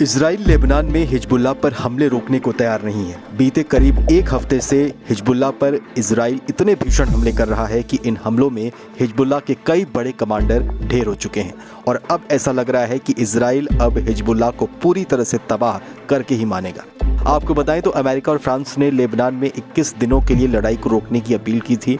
Israel Lebanon में Hezbollah पर हमले रोकने को तैयार नहीं है। बीते करीब एक हफ्ते से हिजबुल्लाह पर इजराइल इतने भीषण हमले कर रहा है कि इन हमलों में हिजबुल्लाह के कई बड़े कमांडर ढेर हो चुके हैं और अब ऐसा लग रहा है कि इजराइल अब हिजबुल्लाह को पूरी तरह से तबाह करके ही मानेगा। आपको बताएं तो अमेरिका और फ्रांस ने लेबनान में 21 दिनों के लिए लड़ाई को रोकने की अपील की थी,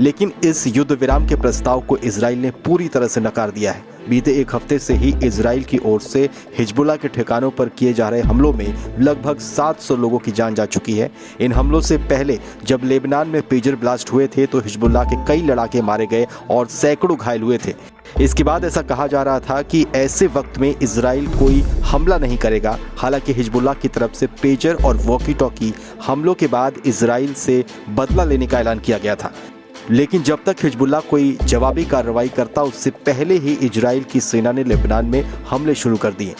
लेकिन इस युद्ध विराम के प्रस्ताव को इजराइल ने पूरी तरह से नकार दिया है। बीते एक हफ्ते से ही इजराइल की ओर से हिजबुल्लाह के ठिकानों पर किए जा रहे हमलों में लगभग 700 लोगों की जान जा चुकी है। इन हमलों से पहले जब लेबनान में पेजर ब्लास्ट हुए थे तो हिजबुल्लाह के कई लड़ाके मारे गए और सैकड़ों घायल हुए थे। इसके बाद ऐसा कहा जा रहा था कि ऐसे वक्त में इजराइल कोई हमला नहीं करेगा। हालांकि हिजबुल्लाह की तरफ से पेजर और वॉकी टॉकी हमलों के बाद इजराइल से बदला लेने का ऐलान किया गया था, लेकिन जब तक हिजबुल्लाह कोई जवाबी कार्रवाई करता उससे पहले ही इजराइल की सेना ने लेबनान में हमले शुरू कर दिए।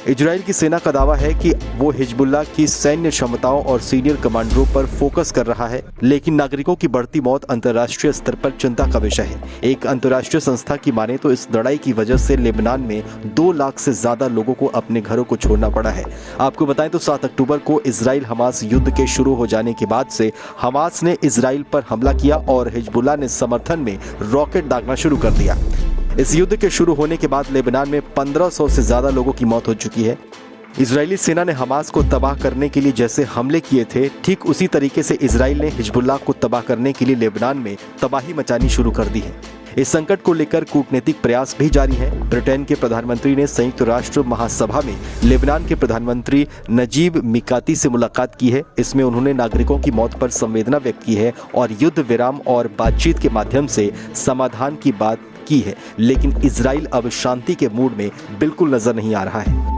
इजराइल की सेना का दावा है कि वो हिजबुल्लाह की सैन्य क्षमताओं और सीनियर कमांडरों पर फोकस कर रहा है, लेकिन नागरिकों की बढ़ती मौत अंतर्राष्ट्रीय स्तर पर चिंता का विषय है। एक अंतर्राष्ट्रीय संस्था की माने तो इस लड़ाई की वजह से लेबनान में 2 लाख से ज्यादा लोगों को अपने घरों को छोड़ना पड़ा है। आपको बताएं तो 7 अक्टूबर को इजराइल हमास युद्ध के शुरू हो जाने के बाद से हमास ने इजराइल पर हमला किया और हिजबुल्लाह ने समर्थन में रॉकेट दागना शुरू कर दिया। इस युद्ध के शुरू होने के बाद लेबनान में 1500 से ज्यादा लोगों की मौत हो चुकी है। इजरायली सेना ने हमास को तबाह करने के लिए जैसे हमले किए थे, ठीक उसी तरीके से इजराइल ने हिजबुल्लाह को तबाह करने के लिए लेबनान में तबाही मचानी शुरू कर दी है। इस संकट को लेकर कूटनीतिक प्रयास भी जारी हैं। ब्रिटेन के प्रधानमंत्री ने संयुक्त राष्ट्र महासभा में लेबनान के प्रधानमंत्री नजीब मिकाती से मुलाकात की है। इसमें उन्होंने नागरिकों की मौत पर संवेदना व्यक्त की है और युद्ध विराम और बातचीत के माध्यम से समाधान की बात की है, लेकिन इजराइल अब शांति के मूड में बिल्कुल नजर नहीं आ रहा है।